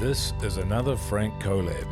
This is another Frank Collab.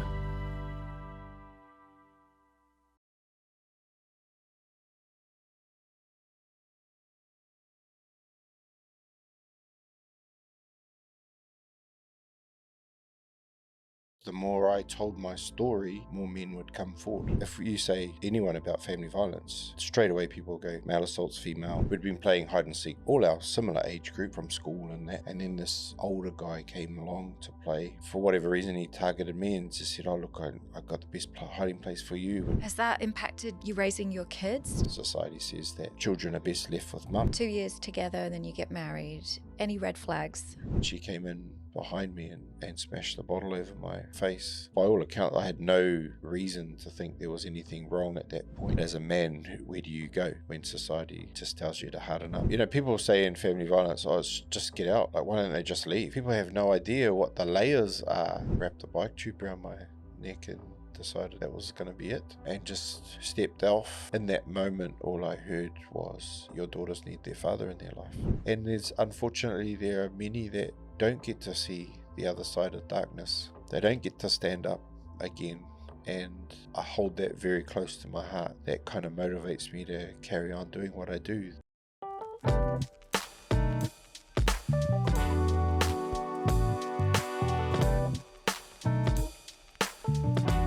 The more I told my story, more men would come forward. If you say anyone about family violence, straight away people go, male assaults, female. We'd been playing hide and seek, all our similar age group from school and that. And then this older guy came along to play. For whatever reason, he targeted me and just said, oh, look, I got the best hiding place for you. Has that impacted you raising your kids? Society says that children are best left with mum. 2 years together and then you get married. Any red flags? She came in behind me and smashed the bottle over my face. By all accounts, I had no reason to think there was anything wrong at that point. As a man, where do you go when society just tells you to harden up? You know, people say in family violence, oh, just get out. Like, why don't they just leave? People have no idea what the layers are. Wrapped a bike tube around my neck and decided that was going to be it and just stepped off. In that moment, all I heard was, your daughters need their father in their life. And unfortunately, there are many that don't get to see the other side of darkness. They don't get to stand up again. And I hold that very close to my heart. That kind of motivates me to carry on doing what I do.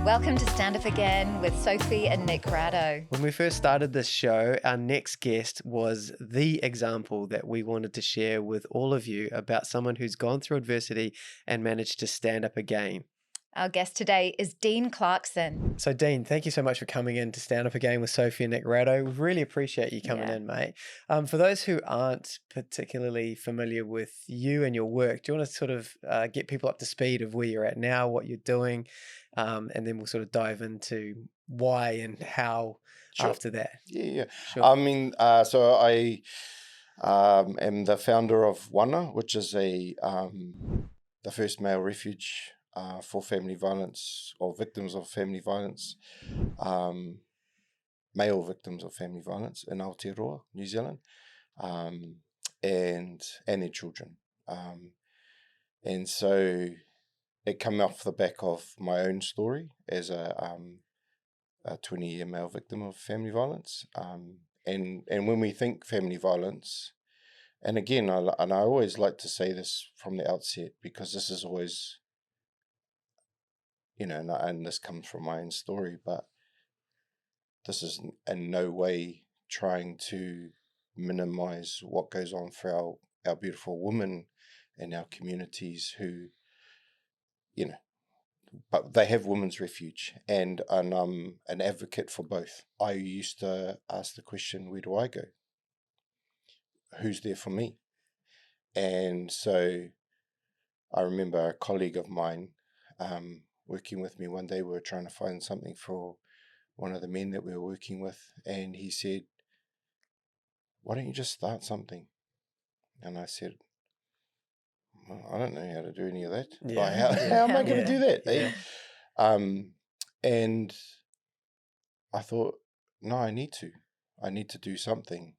Welcome to Stand Up Again with Sophie and Nick. When we first started this show, our next guest was the example that we wanted to share with all of you about someone who's gone through adversity and managed to stand up again. Our guest today is Dean Clarkson. So Dean, thank you so much for coming in to Stand Up Again with Sophie and Nick. We really appreciate you coming in, mate. For those who aren't particularly familiar with you and your work, do you want to sort of get people up to speed of where you're at now, what you're doing, and then we'll sort of dive into why and how after that. Yeah. Sure. I mean, so I am the founder of Wana, which is the first male refuge for family violence or victims of family violence, male victims of family violence in Aotearoa, New Zealand, and their children. And so it came off the back of my own story as a 20-year male victim of family violence. And when we think family violence, and again, I always like to say this from the outset, because this is always, you know, and this comes from my own story, but this is in no way trying to minimize what goes on for our beautiful women in our communities who, you know, but they have women's refuge, and I'm an advocate for both. I used to ask the question, where do I go? Who's there for me? And so I remember a colleague of mine working with me one day. We were trying to find something for one of the men that we were working with, and he said, why don't you just start something? And I said, well, I don't know how to do any of that. How am I going to do that? Yeah. And I thought, no, I need to do something,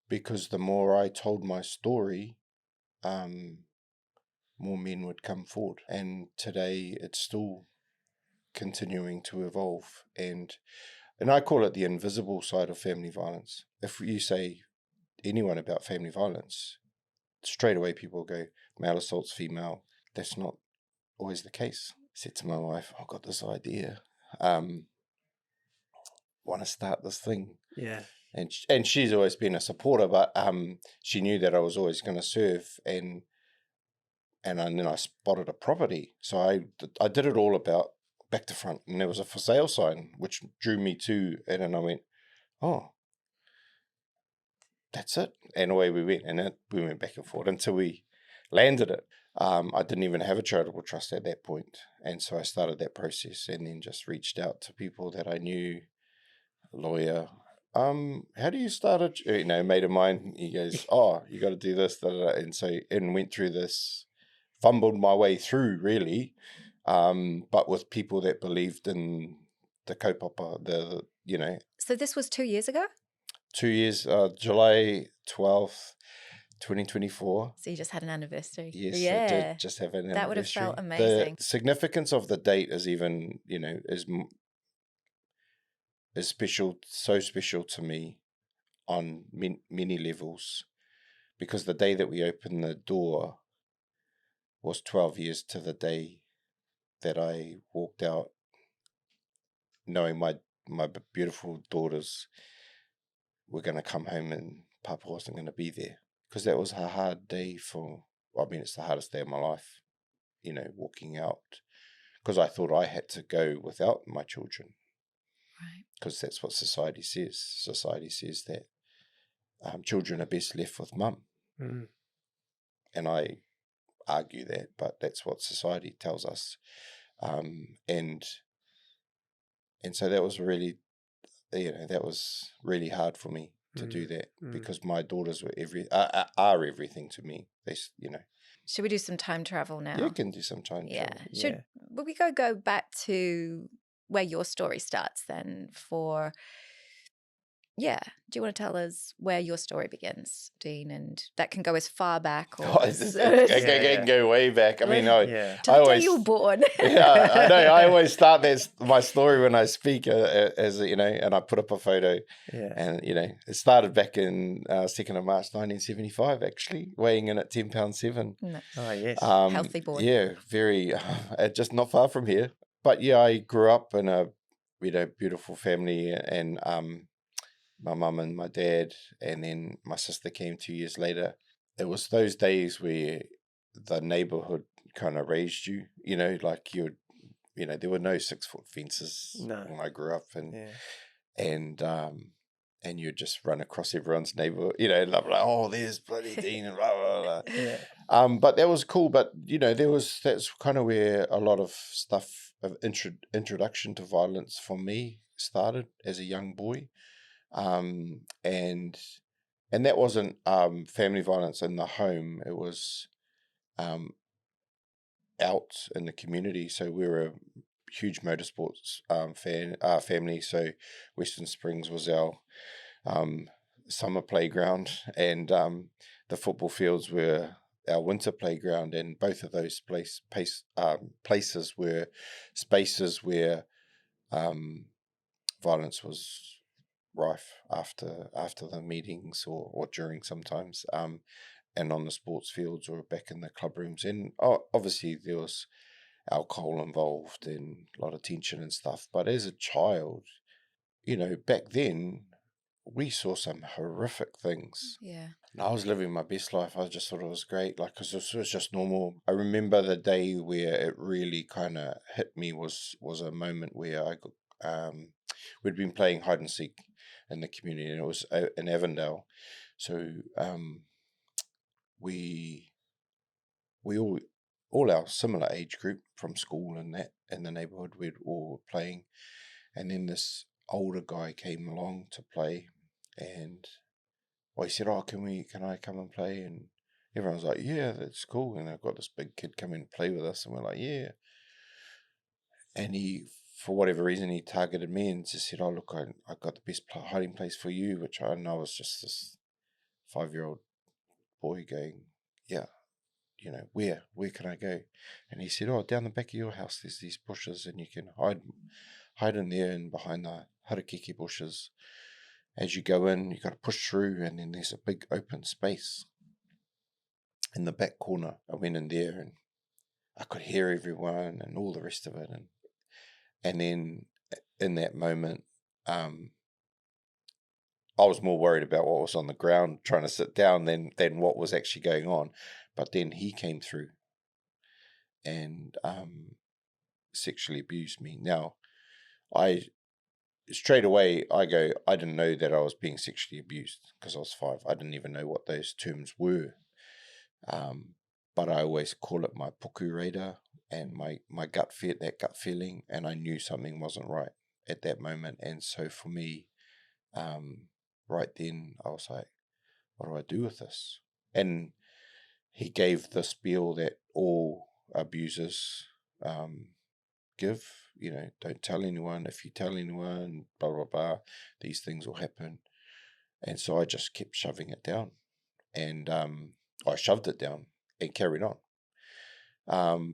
because the more I told my story, more men would come forward. And today it's still continuing to evolve. And I call it the invisible side of family violence. If you say anyone about family violence, straight away people go, male assaults, female. That's not always the case. I said to my wife, I've got this idea. Want to start this thing. Yeah. And she's always been a supporter, but she knew that I was always going to serve, and then I spotted a property. So I did it all about back to front, and there was a for sale sign which drew me to it, and I went, oh, that's it. And away we went, and we went back and forth until we landed it. I didn't even have a charitable trust at that point, and so I started that process, and then just reached out to people that I knew, a lawyer. How do you start a mate of mine? He goes, oh, you got to do this, and so went through this, fumbled my way through really, but with people that believed in the kaupapa, So this was 2 years ago? 2 years, July 12th, 2024. So you just had an anniversary. Yes, Yeah. I did just have an anniversary. That would have felt amazing. The significance of the date is even, is special, so special to me on many levels, because the day that we opened the door was 12 years to the day that I walked out, knowing my beautiful daughters were going to come home and Papa wasn't going to be there. Because that was a hard day it's the hardest day of my life, walking out. Because I thought I had to go without my children. Right. Because that's what society says. Society says that children are best left with mum. Mm. And I argue that, but that's what society tells us. And so that was really, that was really hard for me to do that, because my daughters were are everything to me. They, Should we do some time travel now? You can do some time travel. Will we go back to where your story starts then do you want to tell us where your story begins, Dean? And that can go as far back or... It can go way back. I mean, to the day you were born. Yeah, I know. I always start my story when I speak as and I put up a photo. Yeah. And, it started back in 2nd of March, 1975, actually, weighing in at 10 pounds 7. No. Oh, yes. Healthy boy. Yeah, very, just not far from here. But yeah, I grew up in a, beautiful family, and my mum and my dad, and then my sister came 2 years later. It was those days where the neighborhood kind of raised you, like there were no 6-foot fences when I grew up, and you'd just run across everyone's neighborhood, like, oh, there's bloody Dean, and blah, blah, blah. Yeah. But that was cool. But, that's kind of where a lot of stuff of introduction to violence for me started as a young boy. And that wasn't family violence in the home. It was out in the community. So we were a huge motorsports family. So Western Springs was our summer playground, and the football fields were our winter playground. And both of those places were spaces where violence was rife after the meetings or during sometimes, and on the sports fields or back in the club rooms. And obviously there was alcohol involved and a lot of tension and stuff. But as a child, back then we saw some horrific things. Yeah. And I was living my best life. I just thought it was great, because this was just normal. I remember the day where it really kind of hit me was a moment where we'd been playing hide and seek in the community, and it was in Avondale. So we all our similar age group from school and that in the neighborhood, we'd all were playing, and then this older guy came along to play, and he said, "Oh, can I come and play?" And everyone was like, "Yeah, that's cool." And I've got this big kid come and play with us, and we're like, "Yeah." And he, for whatever reason, he targeted me and just said, "Oh, look, I got the best hiding place for you," which I know was just this 5-year-old boy going, "Yeah, where can I go?" And he said, "Oh, down the back of your house, there's these bushes, and you can hide in there and behind the harakeke bushes. As you go in, you got to push through, and then there's a big open space in the back corner." I went in there, and I could hear everyone and all the rest of it, and then in that moment, I was more worried about what was on the ground trying to sit down than what was actually going on. But then he came through and sexually abused me. Now, straight away, I didn't know that I was being sexually abused because I was 5. I didn't even know what those terms were. But I always call it my puku reira and my gut feeling, and I knew something wasn't right at that moment. And so for me, right then, I was like, what do I do with this? And he gave the spiel that all abusers give, don't tell anyone. If you tell anyone, blah, blah, blah, these things will happen. And so I just kept shoving it down and I shoved it down and carried on.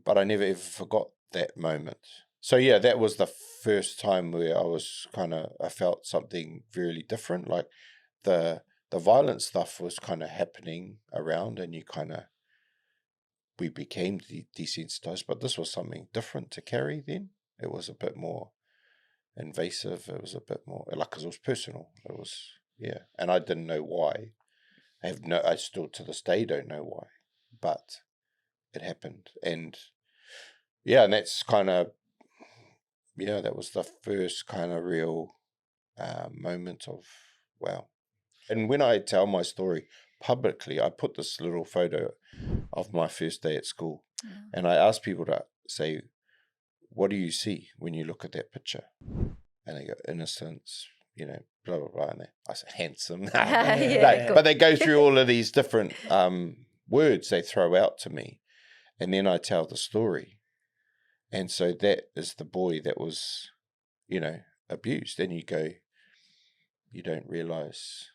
But I never ever forgot that moment. So yeah, that was the first time where I felt something really different. Like the violent stuff was kind of happening around, and we became desensitized. But this was something different to carry. Then it was a bit more invasive. It was a bit more because it was personal. It was and I didn't know why. I still to this day don't know why, but it happened, and that's that was the first kind of real moment of wow. And when I tell my story publicly, I put this little photo of my first day at school, and I ask people to say, "What do you see when you look at that picture?" And they go, "Innocence, blah blah blah." And I say, "Handsome." But they go through all of these different words they throw out to me, and then I tell the story. And so that is the boy that was, abused. And you go, you don't realize,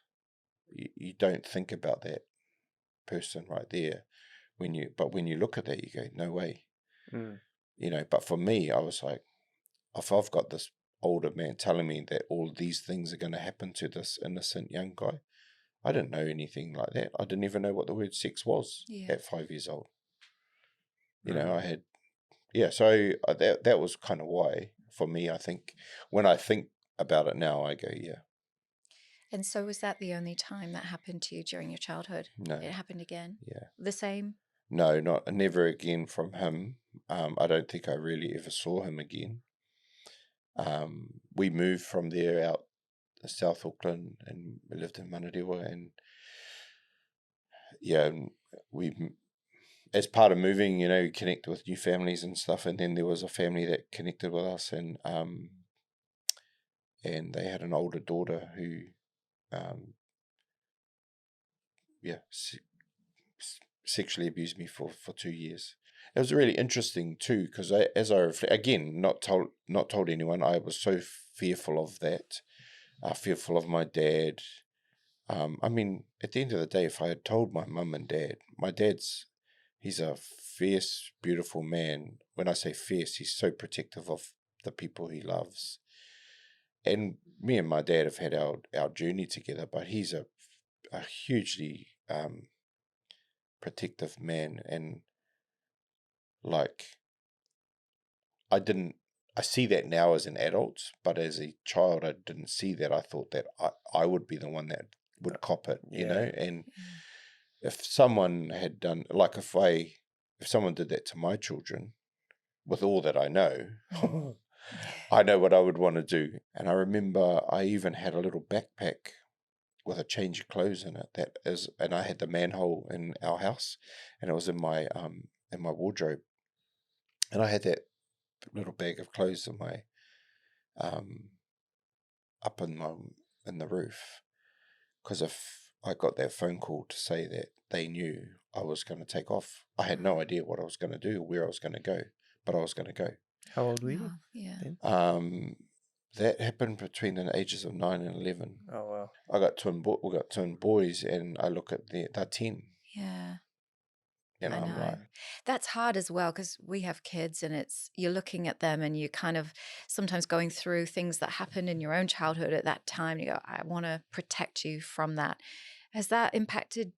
you don't think about that person right there. But when you look at that, you go, no way. But for me, I was like, if I've got this older man telling me that all these things are going to happen to this innocent young guy, I didn't know anything like that. I didn't even know what the word sex was at 5 years old. I had, so that was kind of why, for me, I think, when I think about it now, I go, yeah. And so was that the only time that happened to you during your childhood? No. It happened again? Yeah. The same? No, never again from him. I don't think I really ever saw him again. We moved from there out to South Auckland, and we lived in Manarewa, and we, as part of moving, you connect with new families and stuff, and then there was a family that connected with us, and they had an older daughter who, sexually abused me for 2 years. It was really interesting too, because as I reflect, again, not told anyone. I was so fearful of that, fearful of my dad. I mean, at the end of the day, if I had told my mum and dad, he's a fierce, beautiful man. When I say fierce, he's so protective of the people he loves. And me and my dad have had our journey together, but he's a hugely protective man. And I see that now as an adult, but as a child, I didn't see that. I thought that I would be the one that would cop it, and if someone had done, if someone did that to my children, with all that I know, I know what I would want to do. And I remember I even had a little backpack with a change of clothes in it. And I had the manhole in our house, and it was in my wardrobe. And I had that little bag of clothes in my up in the roof, because if I got that phone call to say that they knew I was going to take off, I had no idea what I was going to do, where I was going to go, but I was going to go. How old were you? That happened between the ages of 9 and 11. Oh wow! We got twin boys, and I look at they're 10. Yeah. And I I'm know. like, That's hard as well, because we have kids, and you're looking at them and you kind of sometimes going through things that happened in your own childhood at that time. You go, I want to protect you from that. Has that impacted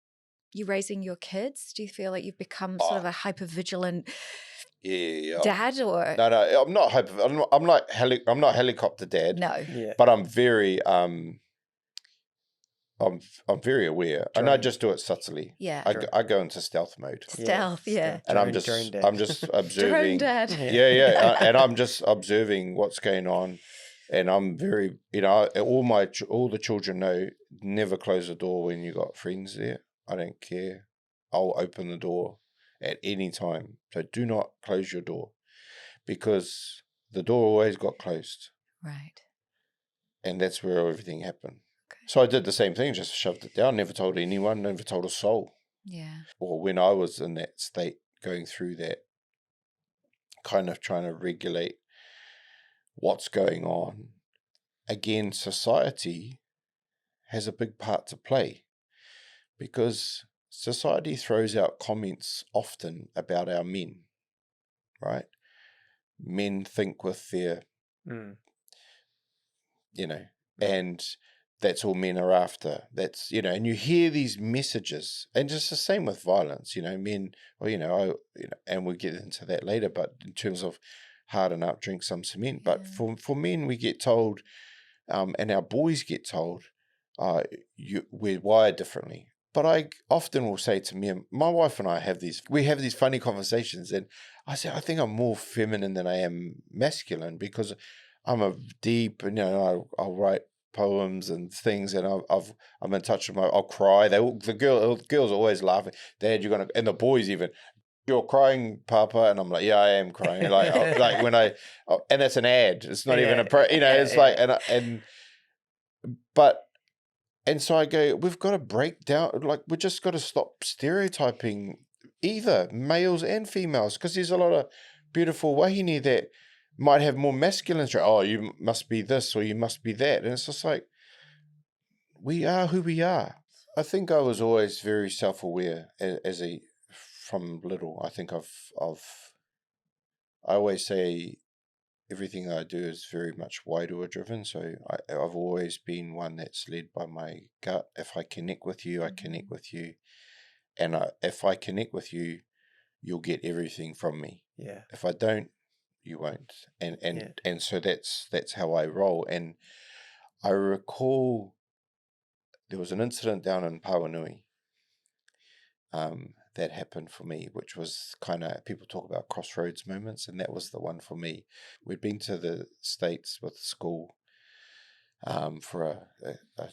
you raising your kids? Do you feel like you've become sort of a hyper-vigilant dad, or no, I'm not hyper. I'm not helicopter dad. no? Yeah. But I'm very I'm very aware, and I just do it subtly. Yeah. I go into stealth mode. Stealth, yeah. And I'm drone dad. just observing. Drone dad. And I'm just observing what's going on, and I'm very, all the children know, never close the door when you got friends there. I don't care. I'll open the door at any time. So do not close your door, because the door always got closed. Right. And that's where everything happened. Okay. So I did the same thing, just shoved it down, never told anyone, never told a soul. Yeah. Or when I was in that state, going through that, kind of trying to regulate what's going on, again, society has a big part to play, because society throws out comments often about our men, right? Men think with their, and that's all men are after. That's, and you hear these messages, and just the same with violence, men, and we'll get into that later, but in terms of harden up, drink some cement. But for men, we get told, and our boys get told, we're wired differently. But I often will say to me, my wife and I have these funny conversations, and I say, I think I'm more feminine than I am masculine, because I'm a deep, I'll write poems and things, and I'm in touch with I'll cry. The girls are always laughing. Dad, you're gonna, and the boys even, you're crying, Papa, and I'm like, yeah, I am crying. Like when and it's an ad. It's not even it's like, and so I go, we've got to break down, like, we just got to stop stereotyping either males and females, because there's a lot of beautiful wahine that might have more masculine traits. Oh, you must be this or you must be that. And it's just like, we are who we are. I think I was always very self-aware from little. I think I always say everything I do is very much Wairua driven. So I've always been one that's led by my gut. If I connect with you, I connect with you. And if I connect with you, you'll get everything from me. Yeah. If I don't, you won't. And so that's how I roll. And I recall there was an incident down in Pauanui that happened for me, which was kind of, people talk about crossroads moments, and that was the one for me. We'd been to the States with school for a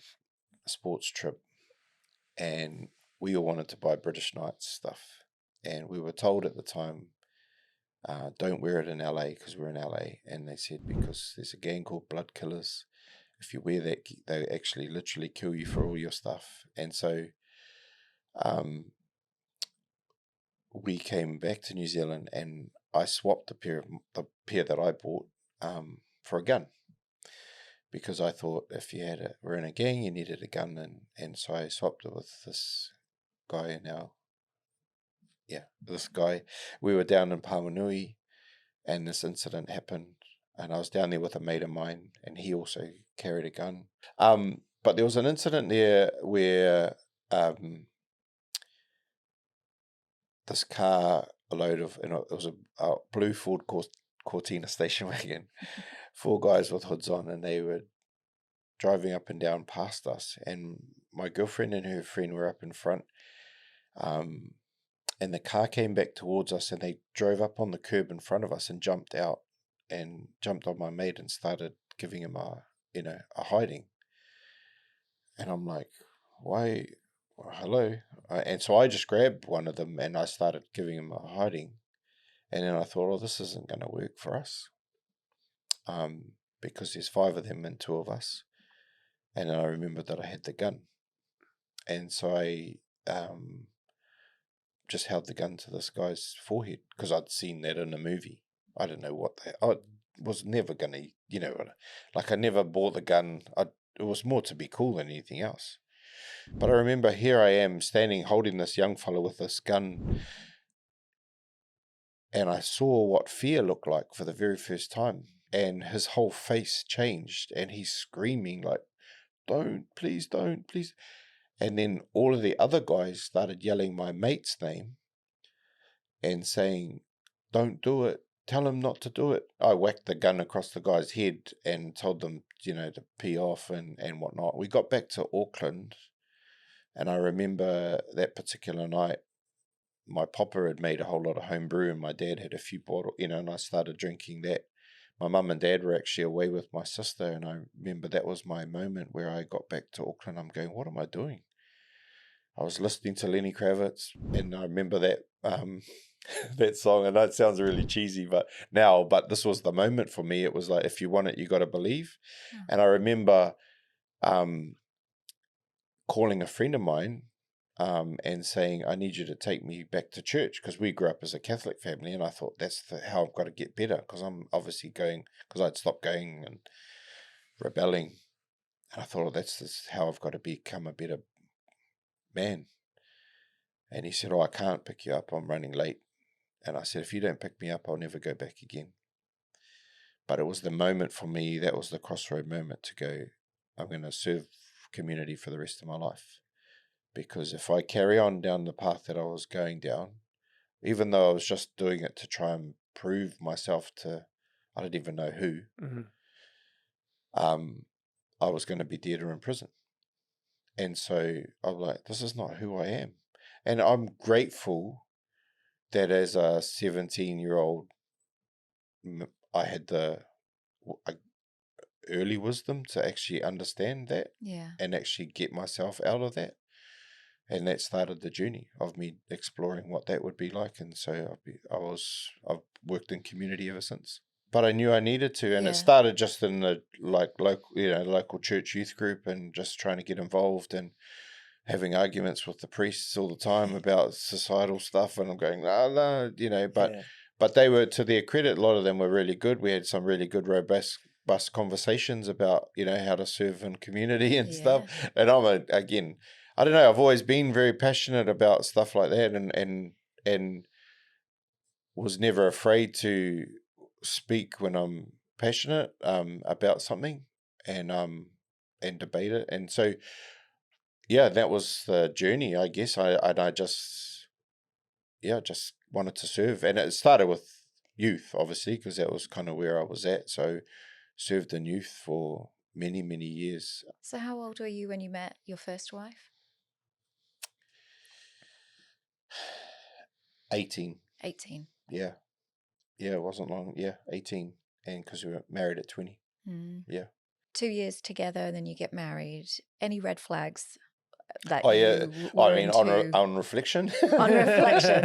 sports trip, and we all wanted to buy British Knights stuff, and we were told at the time, don't wear it in LA, because we're in LA, and they said, because there's a gang called Blood Killers. If you wear that, they actually literally kill you for all your stuff. And so we came back to New Zealand, and I swapped the pair that I bought for a gun, because I thought if you were in a gang, you needed a gun, and so I swapped it with this guy. This guy, we were down in Pauanui, and this incident happened, and I was down there with a mate of mine, and he also carried a gun. But there was an incident there where this car, a load of, it was a blue Ford Cortina station wagon, 4 guys with hoods on, and they were driving up and down past us, and my girlfriend and her friend were up in front, and the car came back towards us, and they drove up on the curb in front of us and jumped out and jumped on my mate and started giving him a hiding. And I'm like, why? Hello. And so I just grabbed one of them and I started giving him a hiding. And then I thought, oh, this isn't going to work for us, because there's 5 of them and 2 of us. And then I remembered that I had the gun. And so I just held the gun to this guy's forehead, because I'd seen that in a movie. I didn't know what I was never going to, like, I never bought the gun. It was more to be cool than anything else. But I remember here I am standing holding this young fellow with this gun, and I saw what fear looked like for the very first time, and his whole face changed, and he's screaming like, don't, please don't, please. And then all of the other guys started yelling my mate's name and saying, don't do it, tell him not to do it. I whacked the gun across the guy's head and told them, to pee off and whatnot. We got back to Auckland, and I remember that particular night, my papa had made a whole lot of home brew, and my dad had a few bottles, and I started drinking that. My mum and dad were actually away with my sister, and I remember that was my moment where I got back to Auckland. I'm going, what am I doing? I was listening to Lenny Kravitz, and I remember that that song. I know it sounds really cheesy, but this was the moment for me. It was like, if you want it, you got to believe. And I remember calling a friend of mine and saying, I need you to take me back to church, because we grew up as a Catholic family, and I thought that's how I've got to get better, because I'm obviously going, because I'd stopped going and rebelling, and I thought, that's how I've got to become a better man. And he said, "Oh, I can't pick you up. I'm running late." And I said, "If you don't pick me up, I'll never go back again." But it was the moment for me, that was the crossroad moment to go, I'm going to serve community for the rest of my life. Because if I carry on down the path that I was going down, even though I was just doing it to try and prove myself to, I don't even know who, I was going to be dead or in prison. And so I was like, this is not who I am. And I'm grateful that as a 17-year-old, I had the early wisdom to actually understand that and actually get myself out of that. And that started the journey of me exploring what that would be like. And so I've worked in community ever since. But I knew I needed to, and it started just in the local church youth group, and just trying to get involved and having arguments with the priests all the time about societal stuff. And I'm going, no, but they were, to their credit, a lot of them were really good. We had some really good, robust conversations about, how to serve in community and stuff. And again, I don't know, I've always been very passionate about stuff like that, and was never afraid to speak when I'm passionate about something, and debate it. And so that was the journey, I guess. I just wanted to serve, and it started with youth, obviously, because that was kind of where I was at. So served in youth for many, many years. So how old were you when you met your first wife? 18. 18. Yeah, it wasn't long. Yeah, 18, and because we were married at 20. Yeah. 2 years together, and then you get married. Any red flags that you were into? On reflection. On reflection.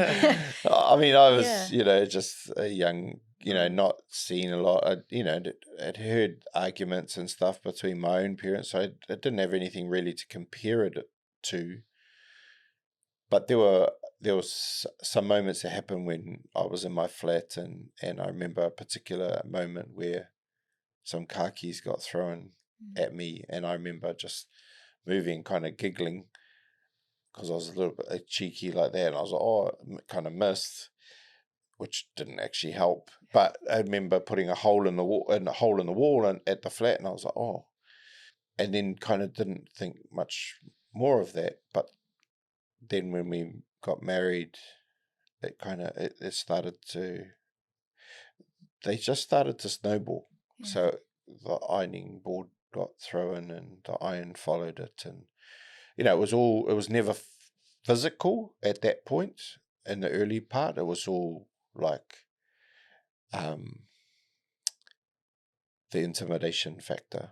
I mean, I was, just a young, not seeing a lot. I'd heard arguments and stuff between my own parents. So I didn't have anything really to compare it to. But there was some moments that happened when I was in my flat, and I remember a particular moment where some car keys got thrown at me, and I remember just moving, kind of giggling, because I was a little bit cheeky like that, and I was like, oh, kind of missed, which didn't actually help. But I remember putting a hole in the wall, and at the flat, and I was like, oh, and then kind of didn't think much more of that. But then when we got married, it started to, they just started to snowball. So the ironing board got thrown, and the iron followed it, and it was never physical at that point. In the early part, it was all like the intimidation factor,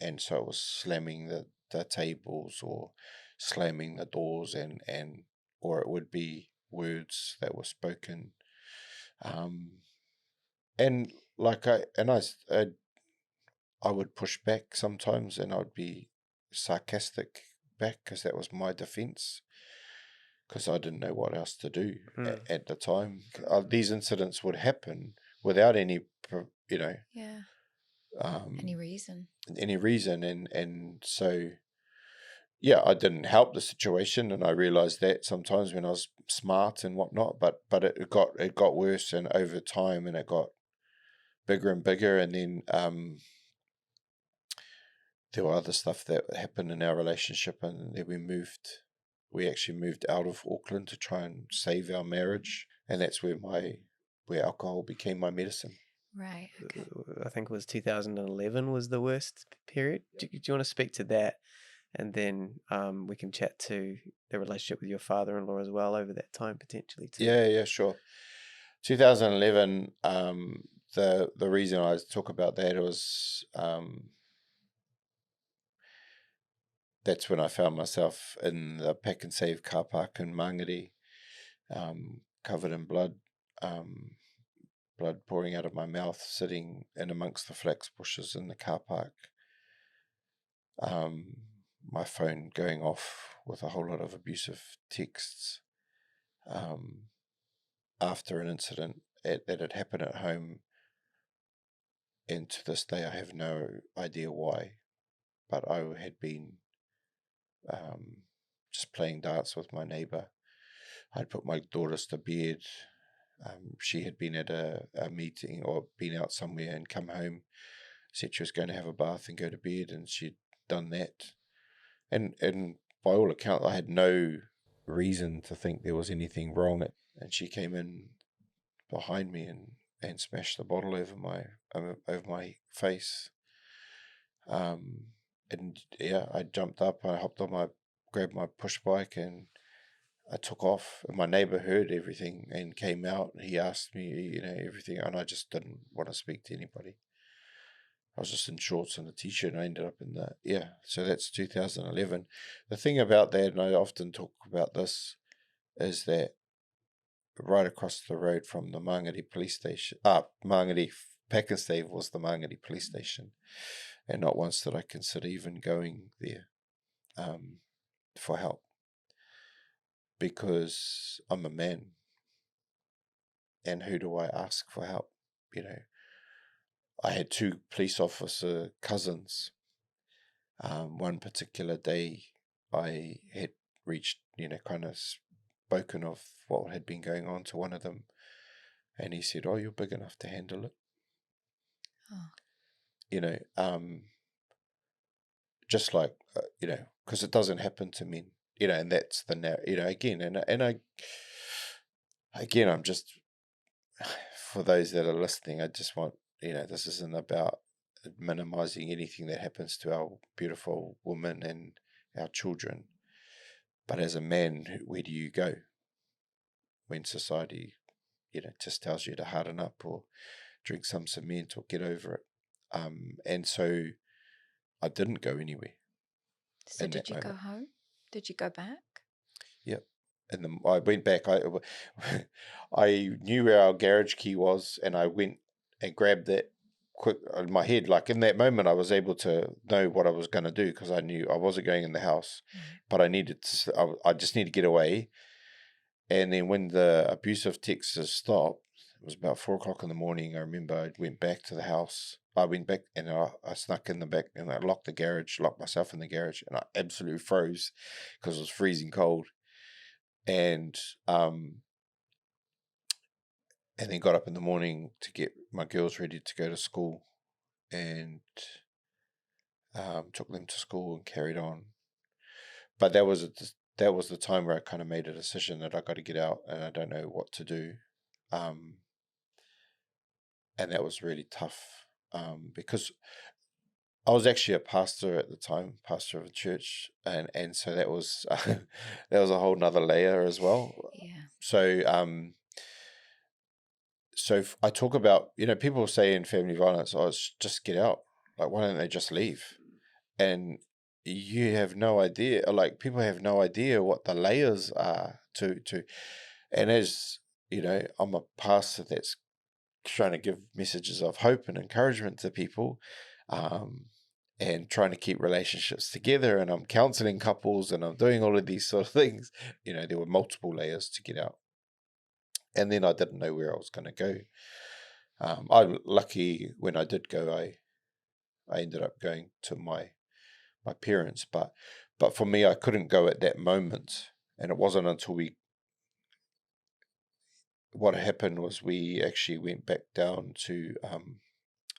and so it was slamming the tables, or slamming the doors, or it would be words that were spoken, and like I would push back sometimes, and I would be sarcastic back, because that was my defense, because I didn't know what else to do at the time. These incidents would happen without any, any reason. And so, I didn't help the situation, and I realized that sometimes when I was smart and whatnot, but it got worse, and over time, and it got bigger and bigger, and then there were other stuff that happened in our relationship, and then we actually moved out of Auckland to try and save our marriage, and that's where alcohol became my medicine. Right. Okay. I think it was 2011 was the worst period. Do you want to speak to that? And then we can chat to the relationship with your father-in-law as well over that time, potentially too. Yeah, sure. 2011, the reason I talk about that was that's when I found myself in the Pack and Save car park in Mangere, covered in blood, blood pouring out of my mouth, sitting in amongst the flax bushes in the car park. My phone going off with a whole lot of abusive texts after an incident that had happened at home, and to this day I have no idea why, but I had been just playing darts with my neighbour, I'd put my daughters to bed. She had been at a meeting or been out somewhere and come home, said she was going to have a bath and go to bed, and she'd done that. And by all accounts, I had no reason to think there was anything wrong. And she came in behind me and smashed the bottle over my face. And yeah, I jumped up, I hopped on grabbed my push bike, and I took off. And my neighbour heard everything and came out, and he asked me, everything, and I just didn't want to speak to anybody. I was just in shorts and a t-shirt, and I ended up in so that's 2011. The thing about that, and I often talk about this, is that right across the road from the Mangere police station, Mangere Pakistave was the Mangere police station, and not once did I consider even going there for help, because I'm a man, and who do I ask for help? I had 2 police officer cousins. One particular day, I had reached, kind of spoken of what had been going on to one of them, and he said, "Oh, you're big enough to handle it." Oh. Just like, because it doesn't happen to men, and that's again, again, I'm just, for those that are listening, I just want, this isn't about minimizing anything that happens to our beautiful women and our children. But as a man, where do you go when society, just tells you to harden up or drink some cement or get over it? And so I didn't go anywhere. So did you go home? Did you go back? Yep. And I went back. I knew where our garage key was, and I went and grabbed that quick in my head. Like in that moment, I was able to know what I was going to do, because I knew I wasn't going in the house, but I needed to. I just need to get away. And then when the abusive texts stopped, it was about 4:00 in the morning. I remember I went back to the house. I went back and I snuck in the back, and I locked the garage, locked myself in the garage, and I absolutely froze because it was freezing cold. And then got up in the morning to get my girls ready to go to school, and took them to school and carried on. But that was the time where I kind of made a decision that I got to get out, and I don't know what to do. And that was really tough, because I was actually a pastor at the time, pastor of a church, and so that was that was a whole nother layer as well. Yeah. So I talk about, people say in family violence, "Oh, it's just get out. Like, why don't they just leave?" And you have no idea. Like, people have no idea what the layers are to. And as I'm a pastor that's trying to give messages of hope and encouragement to people, and trying to keep relationships together, and I'm counseling couples, and I'm doing all of these sort of things. There were multiple layers to get out. And then I didn't know where I was going to go. I'm lucky when I did go, I ended up going to my parents, but for me, I couldn't go at that moment. And it wasn't until what happened was we actually went back down to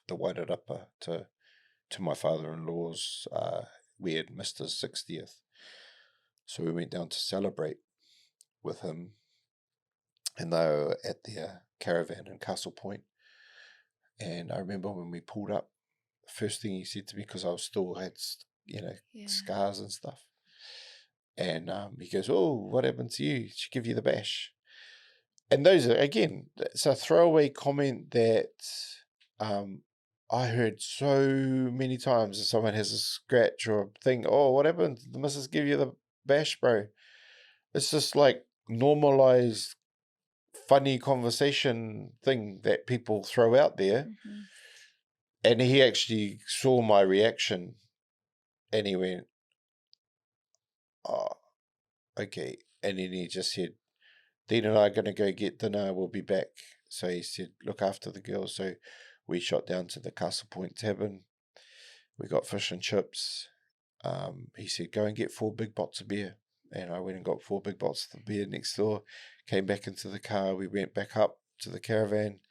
the Wairarapa to my father-in-law's. We had missed his 60th, so we went down to celebrate with him, and they were at their caravan in Castle Point. And I remember when we pulled up, the first thing he said to me, because I still had scars and stuff, and he goes, "Oh, what happened to you? Did she give you the bash?" And those are, again, it's a throwaway comment that I heard so many times. If someone has a scratch or a thing, "Oh, what happened? Did the missus give you the bash, bro?" It's just like normalized, funny conversation thing that people throw out there. Mm-hmm. And he actually saw my reaction, and he went, "Oh, okay." And then he just said, "Dean and I are going to go get dinner. We'll be back." So he said, "Look after the girls." So we shot down to the Castle Point Tavern. We got fish and chips. He said, "Go and get 4 big pots of beer." and I went and got 4 big bottles of the beer next door, came back into the car, we went back up to the caravan,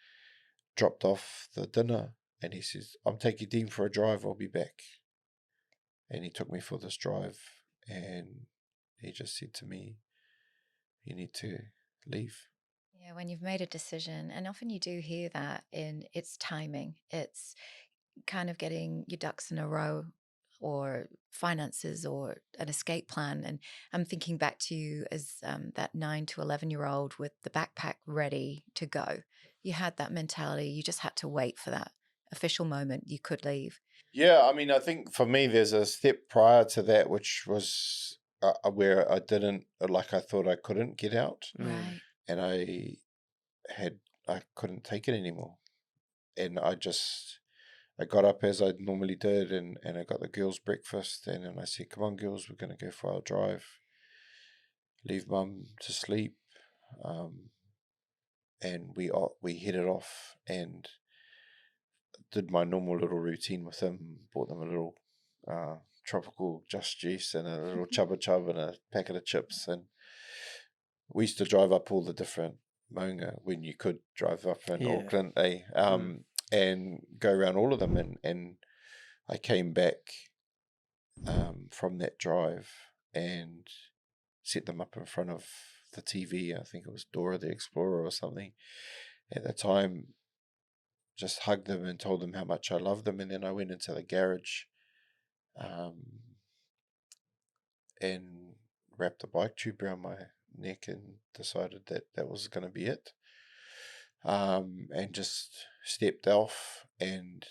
dropped off the dinner, and he says, I'm taking Dean for a drive, I'll be back. And he took me for this drive, and he just said to me, you need to leave. Yeah, when you've made a decision, and often you do hear that in its timing, it's kind of getting your ducks in a row or finances or an escape plan. And I'm thinking back to you as that 9 to 11-year-old with the backpack ready to go. You had that mentality. You just had to wait for that official moment you could leave. Yeah, I mean, I think for me, there's a step prior to that, which was where I didn't, like I thought I couldn't get out. Right. And I couldn't take it anymore. And I got up as I normally did, and I got the girls breakfast, and then I said, come on, girls, we're going to go for our drive. Leave Mum to sleep. And we headed off and did my normal little routine with them, bought them a little tropical Just Juice and a little Chubba Chub and a packet of chips. And we used to drive up all the different maunga when you could drive up in Auckland, and go around all of them. And I came back from that drive and set them up in front of the TV. I think it was Dora the Explorer or something. At the time, just hugged them and told them how much I loved them. And then I went into the garage and wrapped a bike tube around my neck and decided that that was going to be it. And just stepped off, and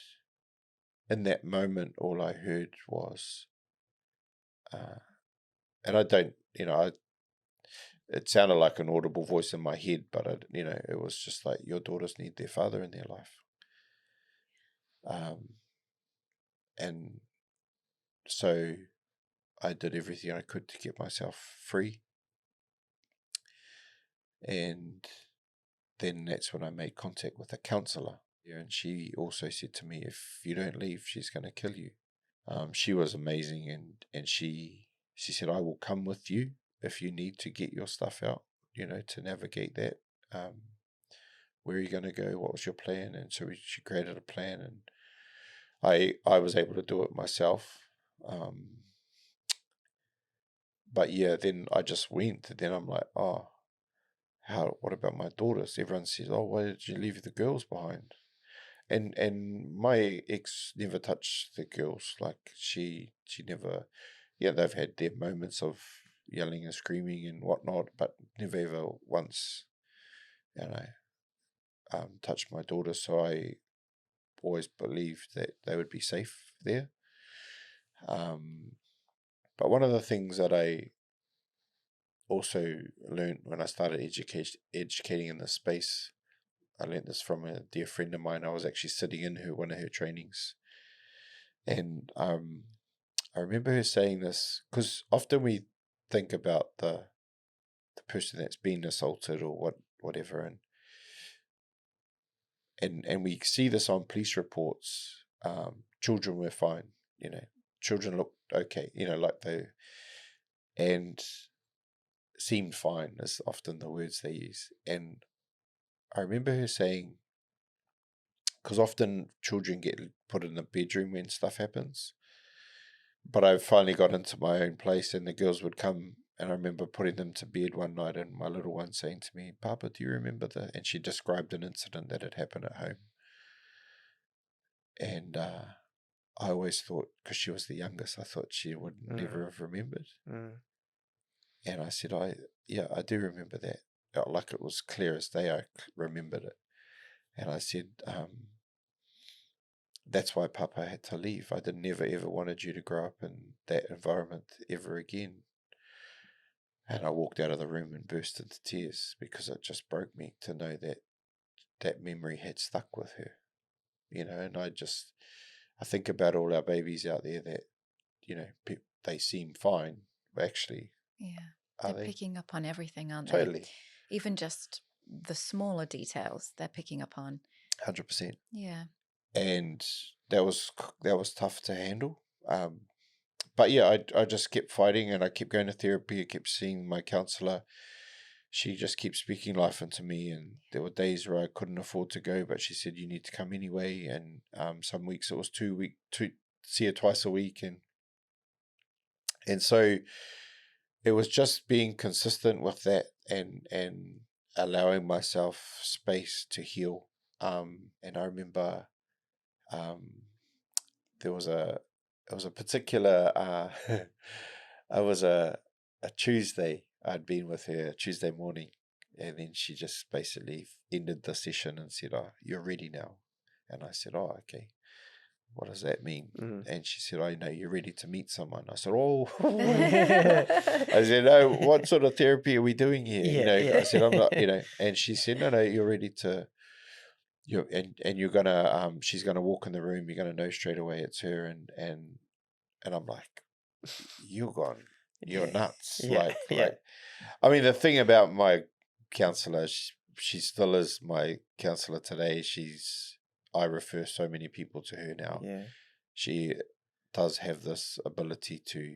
in that moment, all I heard was, and I don't, it sounded like an audible voice in my head, but it was just like, your daughters need their father in their life. And so I did everything I could to get myself free. And then that's when I made contact with a counsellor. And she also said to me, if you don't leave, she's going to kill you. She was amazing, and she said, I will come with you if you need to get your stuff out, to navigate that. Where are you going to go? What was your plan? And so she created a plan, and I was able to do it myself. But yeah, then I just went. Then I'm like, oh, what about my daughters? Everyone says, oh, why did you leave the girls behind? And my ex never touched the girls. Like she never, they've had their moments of yelling and screaming and whatnot, but never ever once, touched my daughter. So I always believed that they would be safe there. But one of the things that I also learned when I started educating in this space, I learned this from a dear friend of mine. I was actually sitting in one of her trainings, and I remember her saying this, because often we think about the person that's been assaulted or whatever, and we see this on police reports. Children were fine, children looked okay, and seemed fine is often the words they use. And I remember her saying, because often children get put in the bedroom when stuff happens, but I finally got into my own place, and the girls would come, and I remember putting them to bed one night, and my little one saying to me, Papa, do you remember that? And she described an incident that had happened at home. And I always thought, because she was the youngest, I thought she would never have remembered. And I said, I do remember that. Like it was clear as day, I remembered it. And I said, that's why Papa had to leave. I never ever wanted you to grow up in that environment ever again. And I walked out of the room and burst into tears, because it just broke me to know that that memory had stuck with her. And I think about all our babies out there that, they seem fine, but actually, they're picking up on everything, aren't they? Totally. Even just the smaller details they're picking up on. 100%. Yeah. And that was tough to handle. but yeah, I just kept fighting, and I kept going to therapy. I kept seeing my counselor. She just kept speaking life into me, and there were days where I couldn't afford to go, but she said, you need to come anyway. And some weeks it was see her twice a week, and so it was just being consistent with that, and allowing myself space to heal. And I remember it was a particular it was a Tuesday. I'd been with her Tuesday morning, and then she just basically ended the session and said, "Oh, you're ready now." And I said, "Oh, okay. What does that mean?" And she said, "I know you're ready to meet someone." I said, "Oh." I said, "No, what sort of therapy are we doing here?" I said, "I'm not," and she said, "No, you're ready to, and you're gonna, she's gonna walk in the room, you're gonna know straight away it's her." And I'm like, "You're nuts." Like, I mean, the thing about my counselor, she still is my counselor today. I refer so many people to her now. Yeah. She does have this ability to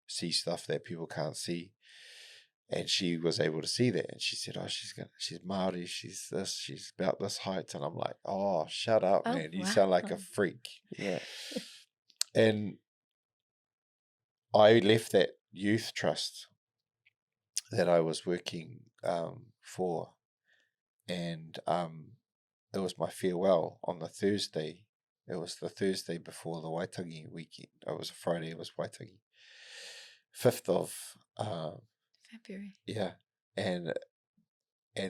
see stuff that people can't see. And she was able to see that. And she said, "Oh, she's Māori, she's this, she's about this height." And I'm like, "Oh, shut up, man. You sound like a freak." Yeah. And I left that youth trust that I was working for. And it was my farewell on the Thursday. It was the Thursday before the Waitangi weekend. It was a Friday, it was Waitangi. 5th of February. Yeah. And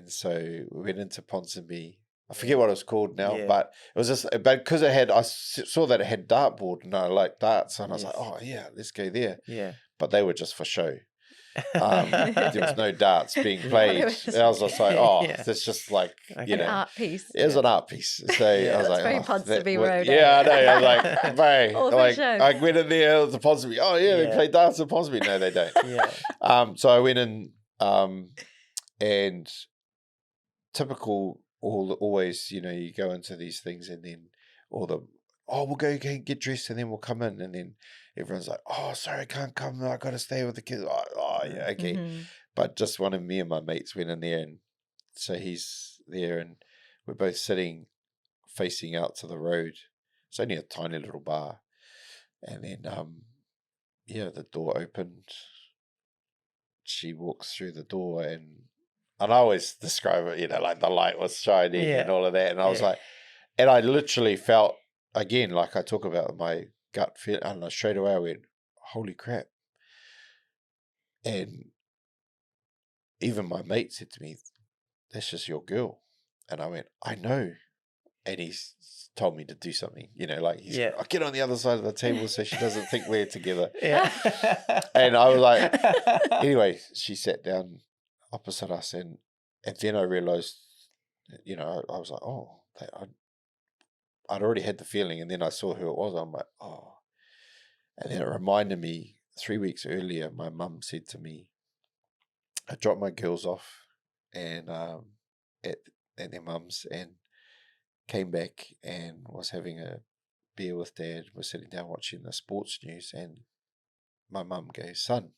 so we went into Ponsonby. I forget what it was called now, but it was just, but because I saw that it had dartboard, and I like darts, and I was like, "Oh yeah, let's go there." Yeah. But they were just for show. There was no darts being played. And I was just like, "Oh, it's just like, an art piece." It was an art piece. So I was like, very Ponsonby Road. Yeah, I know. I was like, "Bang!" Like, I went in there to Ponsonby. "Oh yeah, they play darts at Ponsonby." No, they don't. So I went in, and typical, always, you go into these things, and then we'll go get dressed, and then we'll come in, and then everyone's like, "Oh, sorry, I can't come. I got to stay with the kids." Oh, yeah, okay. Mm-hmm. But just one of me and my mates went in there, and so he's there, and we're both sitting facing out to the road. It's only a tiny little bar, and then the door opened. She walks through the door, and I always describe it, like the light was shining and all of that, and I was like, and I literally felt, again, like I talk about my gut feel, and straight away I went, "Holy crap!" And even my mate said to me, "That's just your girl," and I went, "I know," and he's told me to do something, like he's I'll get on the other side of the table so she doesn't think we're together. And I was like, anyway, she sat down opposite us, and then I realized, I was like, oh, I'd already had the feeling, and then I saw who it was. I'm like, oh. And then it reminded me, 3 weeks earlier, my mum said to me, I dropped my girls off and at their mum's, and came back and was having a beer with Dad. We're sitting down watching the sports news, and my mum goes, "Son,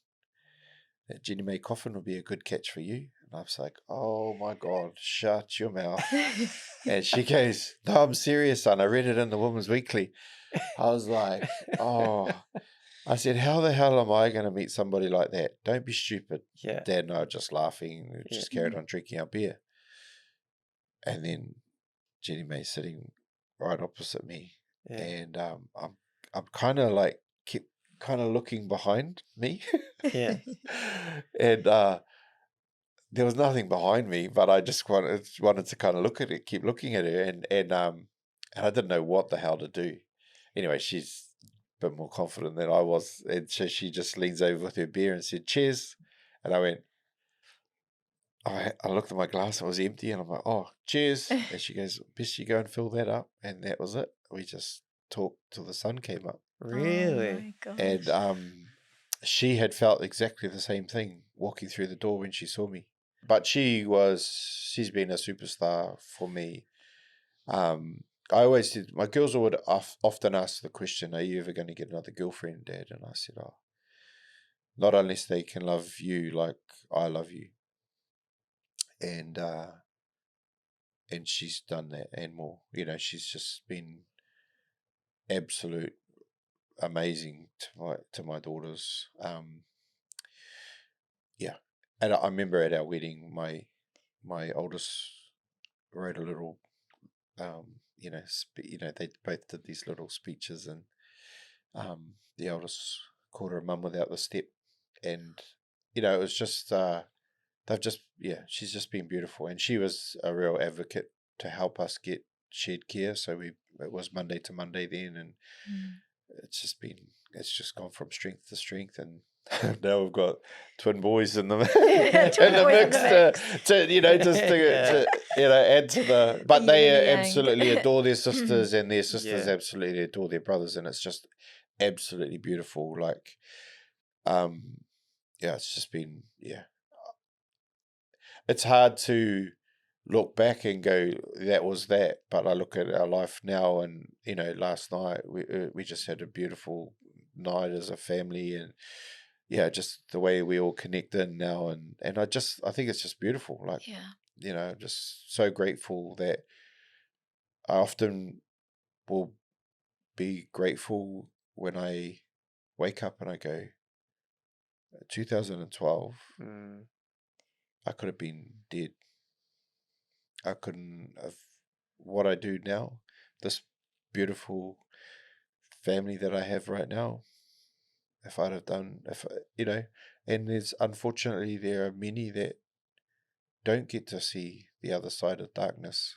that Jenny-May Coffin would be a good catch for you." And I was like, "Oh my God, shut your mouth." And she goes, "No, I'm serious, son. I read it in the Women's Weekly." I was like, oh. I said, "How the hell am I going to meet somebody like that? Don't be stupid." Dad and I were just laughing. We just carried on drinking our beer. And then Jenny-May sitting right opposite me. And I'm kind of like, keep kind of looking behind me. And there was nothing behind me, but I just wanted to kind of look at it, keep looking at her, and I didn't know what the hell to do. Anyway, she's a bit more confident than I was, and so she just leans over with her beer and said, "Cheers." And I went, I looked at my glass, it was empty, and I'm like, "Oh, cheers." And she goes, "Best you go and fill that up." And that was it. We just talked till the sun came up. Really? Oh my gosh. And she had felt exactly the same thing walking through the door when she saw me. But she's been a superstar for me. I always said, my girls would often ask the question, are you ever going to get another girlfriend, Dad? And I said, oh, not unless they can love you like I love you. And she's done that and more. You know, she's just been absolute amazing to my daughters. Yeah. And I remember at our wedding, my oldest wrote a little, they both did these little speeches, and the eldest called her mum without the step, and it was just she's just been beautiful, and she was a real advocate to help us get shared care. So it was Monday to Monday then, and it's just gone from strength to strength, and now we've got twin boys in the mix to add to the. But they absolutely adore their sisters, and their sisters absolutely adore their brothers, and it's just absolutely beautiful. Like, it's just been It's hard to look back and go, that was that. But I look at our life now, and last night we just had a beautiful night as a family, and just the way we all connect in now, and I think it's just beautiful. Like, just so grateful that I often will be grateful when I wake up and I go, 2012, I could have been dead. I couldn't have what I do now, this beautiful family that I have right now. If I'd have done, and unfortunately there are many that don't get to see the other side of darkness.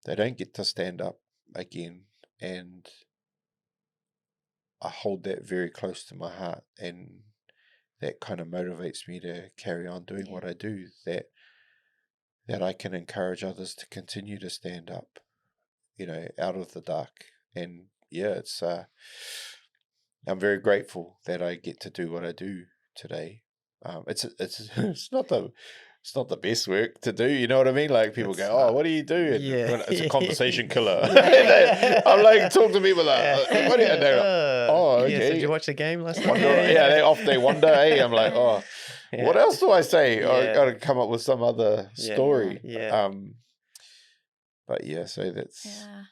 They don't get to stand up again, and I hold that very close to my heart, and that kind of motivates me to carry on doing what I do, that I can encourage others to continue to stand up, out of the dark. And it's I'm very grateful that I get to do what I do today. It's not the best work to do, you know what I mean? Like, people go, "Oh, what do you do?" And it's a conversation killer. I'm like, talk to people like, "What do you do?" Oh, okay. Did you watch the game last night? They wonder. Hey, I'm like, oh, what else do I say? I got to come up with some other story. But so that's. Yeah.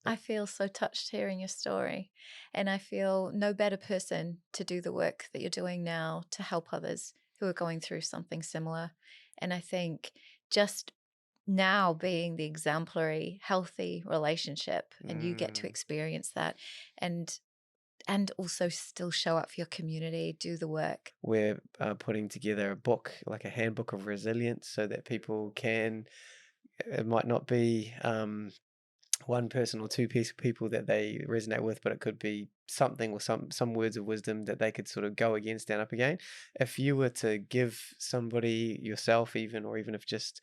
I feel so touched hearing your story, and I feel no better person to do the work that you're doing now to help others who are going through something similar. And I think just now being the exemplary, healthy relationship, and you get to experience that, and also still show up for your community, do the work. We're putting together a book, like a handbook of resilience, so that people can, it might not be one person or two people that they resonate with, but it could be something or some words of wisdom that they could sort of go again, stand up again. If you were to give somebody, yourself even, or even if just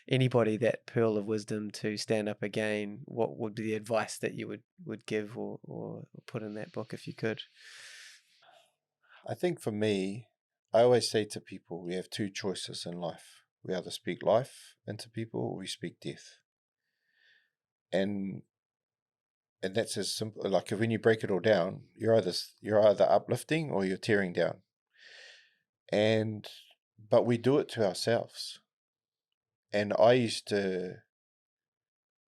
anybody, that pearl of wisdom to stand up again, what would be the advice that you would give or put in that book if you could? I think for me, I always say to people, we have two choices in life. We either speak life into people, or we speak death. And that's as simple. Like, when you break it all down, you're either uplifting or you're tearing down. But we do it to ourselves. And I used to,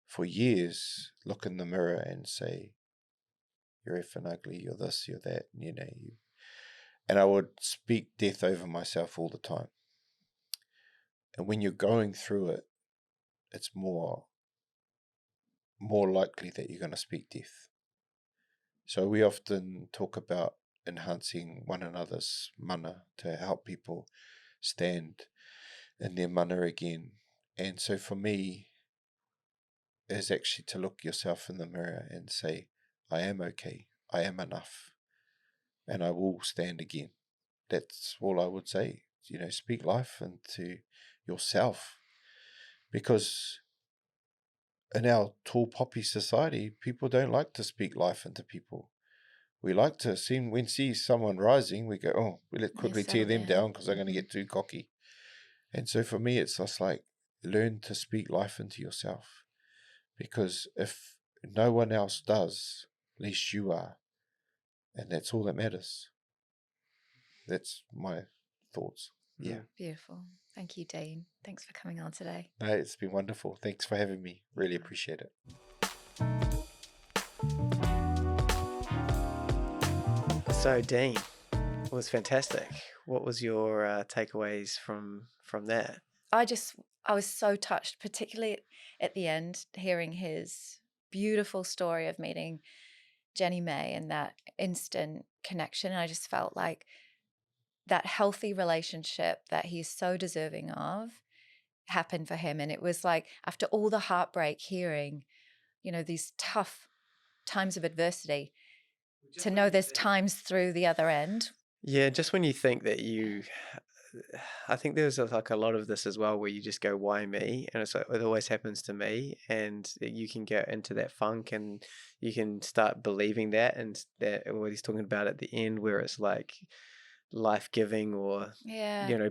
for years, look in the mirror and say, "You're effing ugly. You're this. You're that." And I would speak death over myself all the time. And when you're going through it, it's more likely that you're going to speak death. So we often talk about enhancing one another's mana to help people stand in their mana again. And so for me, is actually to look yourself in the mirror and say, I am okay, I am enough, and I will stand again. That's all I would say. Speak life into yourself, because in our tall poppy society, people don't like to speak life into people. We like to see someone rising, we go, oh, let's quickly tear them down because they're going to get too cocky. And so for me, it's just like, learn to speak life into yourself. Because if no one else does, at least you are. And that's all that matters. That's my thoughts. Yeah. Beautiful. Thank you, Dean. Thanks for coming on today. No, it's been wonderful. Thanks for having me. Really appreciate it. So, Dean, it was fantastic. What was your takeaways from that? I was so touched, particularly at the end, hearing his beautiful story of meeting Jenny-May and that instant connection. I just felt like that healthy relationship that he's so deserving of happened for him. And it was like, after all the heartbreak, hearing, these tough times of adversity, to know there's times through the other end. Yeah, just when you think that I think there's like a lot of this as well, where you just go, why me? And it's like, it always happens to me. And you can get into that funk, and you can start believing that, and that what he's talking about at the end, where it's like life-giving, or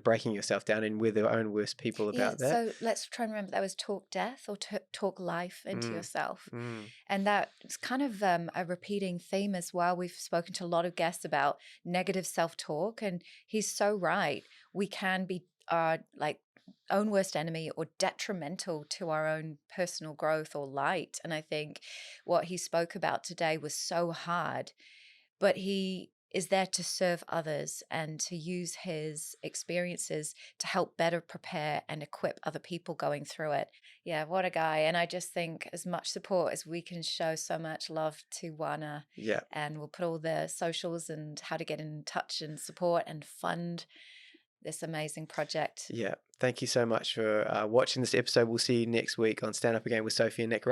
breaking yourself down, and we're the own worst people about that. So let's try and remember, that was talk death or talk life into yourself. And that's kind of a repeating theme as well. We've spoken to a lot of guests about negative self-talk, and he's so right. We can be like own worst enemy, or detrimental to our own personal growth or light. And I think what he spoke about today was so hard, but he is there to serve others and to use his experiences to help better prepare and equip other people going through it. Yeah, what a guy. And I just think as much support as we can show, so much love to Wana. Yeah. And we'll put all the socials and how to get in touch and support and fund this amazing project. Yeah. Thank you so much for watching this episode. We'll see you next week on Stand Up Again with Sophie and Nick.